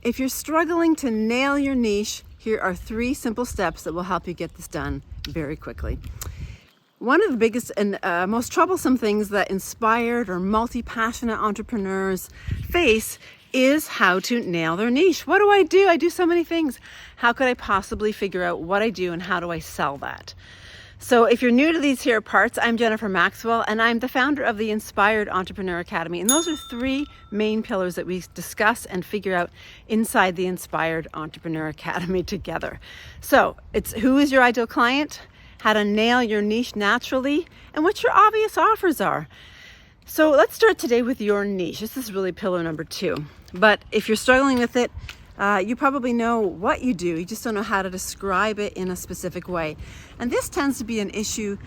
if you're struggling to nail your niche, here are 3 simple steps that will help you get this done very quickly. One of the biggest and most troublesome things that inspired or multi-passionate entrepreneurs face is how to nail their niche. What do? I do so many things. How could I possibly figure out what I do and how do I sell that? So if you're new to these here parts, I'm Jennifer Maxwell and I'm the founder of the Inspired Entrepreneur Academy. And those are 3 main pillars that we discuss and figure out inside the Inspired Entrepreneur Academy together. So it's who is your ideal client, how to nail your niche naturally, and what your obvious offers are. So let's start today with your niche. This is really pillar number 2. But if you're struggling with it, you probably know what you do. You just don't know how to describe it in a specific way. And this tends to be an issue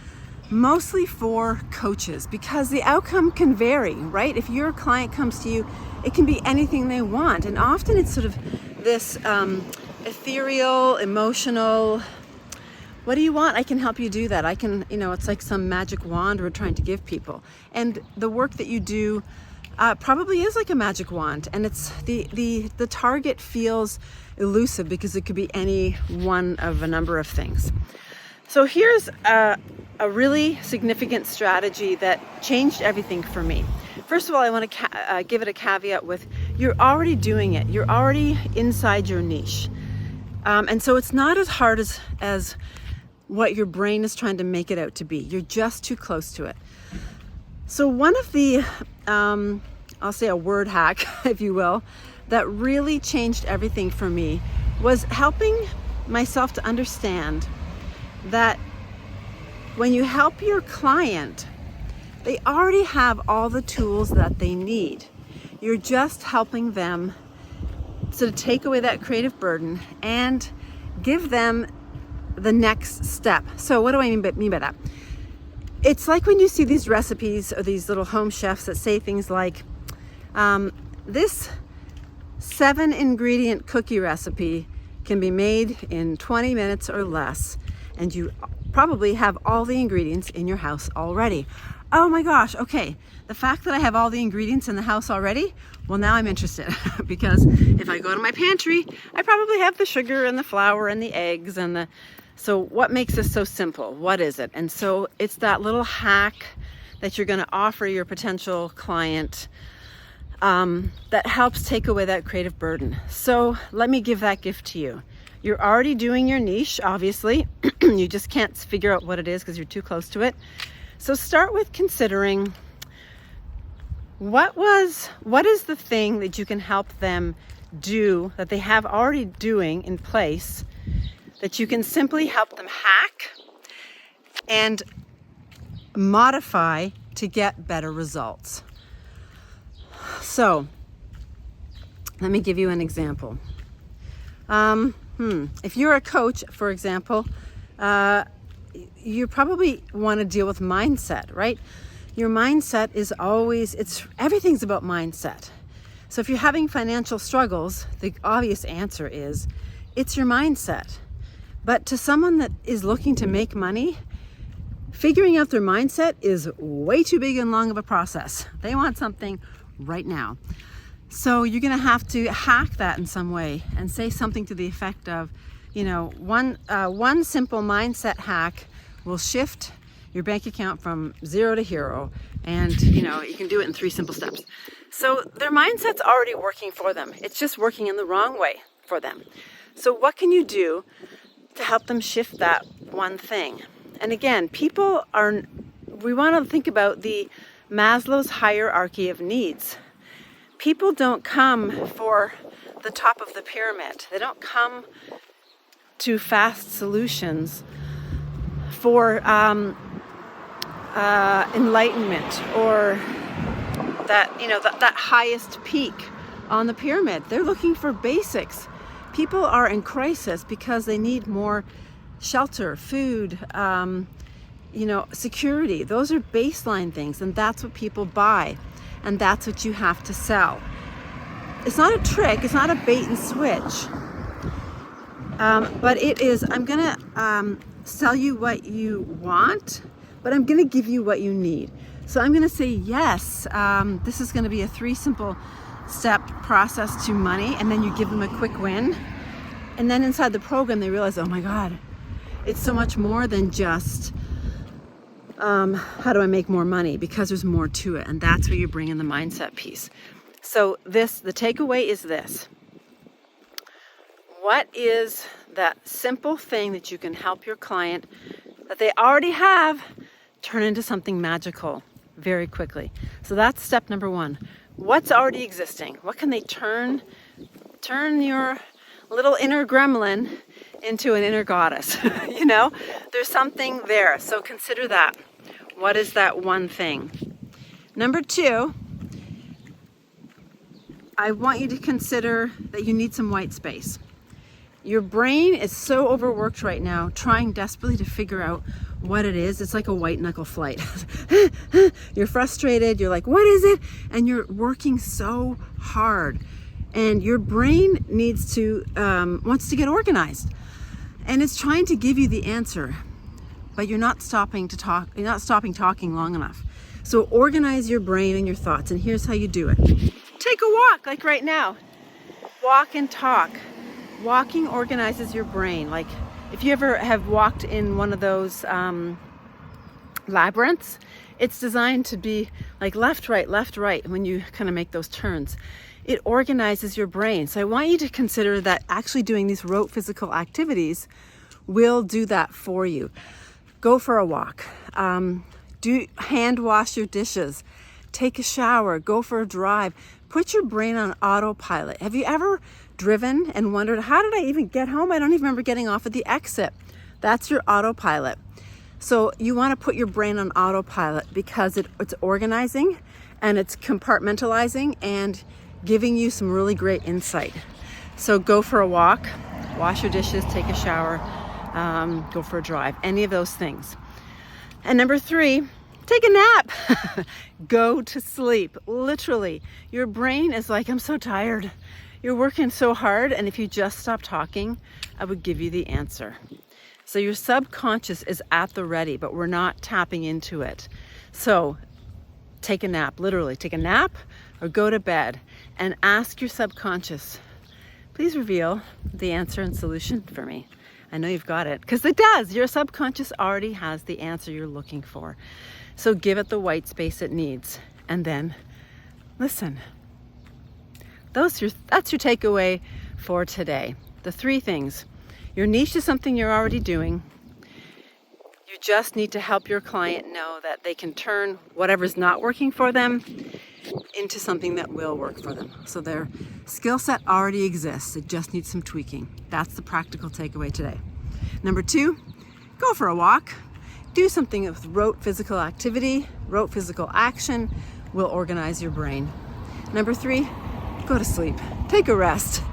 mostly for coaches because the outcome can vary, right? If your client comes to you, it can be anything they want. And often it's sort of this ethereal, emotional, what do you want? I can help you do that. I can, it's like some magic wand we're trying to give people. And the work that you do probably is like a magic wand, and it's the target feels elusive because it could be any one of a number of things. So here's a really significant strategy that changed everything for me. First of all, I want to give it a caveat with you're already doing it. You're already inside your niche. And so it's not as hard as what your brain is trying to make it out to be. You're just too close to it. So one of the, I'll say a word hack, if you will, that really changed everything for me was helping myself to understand that when you help your client, they already have all the tools that they need. You're just helping them sort of take away that creative burden and give them the next step. So what do I mean by that? It's like when you see these recipes or these little home chefs that say things like, this 7-ingredient cookie recipe can be made in 20 minutes or less, and you probably have all the ingredients in your house already. Oh my gosh, okay. The fact that I have all the ingredients in the house already, well, now I'm interested because if I go to my pantry, I probably have the sugar and the flour and the eggs and so what makes this so simple? What is it? And so it's that little hack that you're going to offer your potential client that helps take away that creative burden. So let me give that gift to you. You're already doing your niche, obviously. You just can't figure out what it is because you're too close to it. So start with considering what is the thing that you can help them do that they have already doing in place that you can simply help them hack and modify to get better results. So let me give you an example. If you're a coach, for example, you probably want to deal with mindset, right? Your mindset is always, everything's about mindset. So if you're having financial struggles, the obvious answer is it's your mindset. But to someone that is looking to make money, figuring out their mindset is way too big and long of a process. They want something right now. So you're going to have to hack that in some way and say something to the effect of, one simple mindset hack will shift your bank account from 0 to hero. And, you can do it in 3 simple steps. So their mindset's already working for them. It's just working in the wrong way for them. So what can you do to help them shift that one thing? And again, we want to think about the Maslow's hierarchy of needs. People don't come for the top of the pyramid. They don't come to fast solutions for enlightenment or that highest peak on the pyramid. They're looking for basics. People are in crisis because they need more shelter, food, security. Those are baseline things, and that's what people buy, and that's what you have to sell. It's not a trick. It's not a bait and switch. But it is, I'm going to sell you what you want, but I'm going to give you what you need. So I'm going to say, yes, this is going to be a 3 simple step process to money, and then you give them a quick win. And then inside the program, they realize, oh my God, it's so much more than just how do I make more money, because there's more to it. And that's where you bring in the mindset piece. So the takeaway is this. What is that simple thing that you can help your client that they already have turn into something magical very quickly? So that's step number one. What's already existing? What can they turn your little inner gremlin into an inner goddess? You know, there's something there. So consider that. What is that one thing? Number two, I want you to consider that you need some white space. Your brain is so overworked right now, trying desperately to figure out what it is. It's like a white knuckle flight. You're frustrated. You're like, what is it? And you're working so hard. And your brain wants to get organized. And it's trying to give you the answer, but you're not stopping to talk. You're not stopping talking long enough. So organize your brain and your thoughts. And here's how you do it. Take a walk, like right now. Walk and talk. Walking organizes your brain. Like if you ever have walked in one of those labyrinths, it's designed to be like left, right when you kind of make those turns. It organizes your brain. So I want you to consider that actually doing these rote physical activities will do that for you. Go for a walk. Do hand wash your dishes. Take a shower. Go for a drive. Put your brain on autopilot. Have you ever driven and wondered, how did I even get home? I don't even remember getting off at the exit. That's your autopilot. So you want to put your brain on autopilot because it's organizing and it's compartmentalizing and giving you some really great insight. So go for a walk, wash your dishes, take a shower, go for a drive, any of those things. And number three, take a nap. Go to sleep. Literally, your brain is like, I'm so tired. You're working so hard, and if you just stop talking, I would give you the answer. So your subconscious is at the ready, but we're not tapping into it. So take a nap, literally take a nap or go to bed and ask your subconscious, please reveal the answer and solution for me. I know you've got it, because it does. Your subconscious already has the answer you're looking for. So give it the white space it needs, and then listen. That's your takeaway for today. The three things. Your niche is something you're already doing. You just need to help your client know that they can turn whatever's not working for them into something that will work for them. So their skill set already exists. It just needs some tweaking. That's the practical takeaway today. Number two, go for a walk. Do something with rote physical activity. Rote physical action will organize your brain. Number three, go to sleep. Take a rest.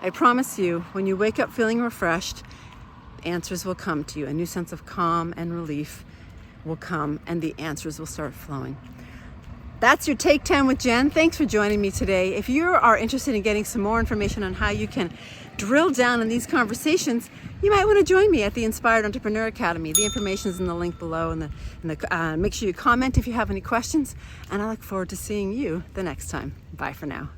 I promise you, when you wake up feeling refreshed, answers will come to you. A new sense of calm and relief will come, and the answers will start flowing. That's your Take 10 with Jen. Thanks for joining me today. If you are interested in getting some more information on how you can drill down in these conversations, you might want to join me at the Inspired Entrepreneur Academy. The information is in the link below, and make sure you comment if you have any questions, and I look forward to seeing you the next time. Bye for now.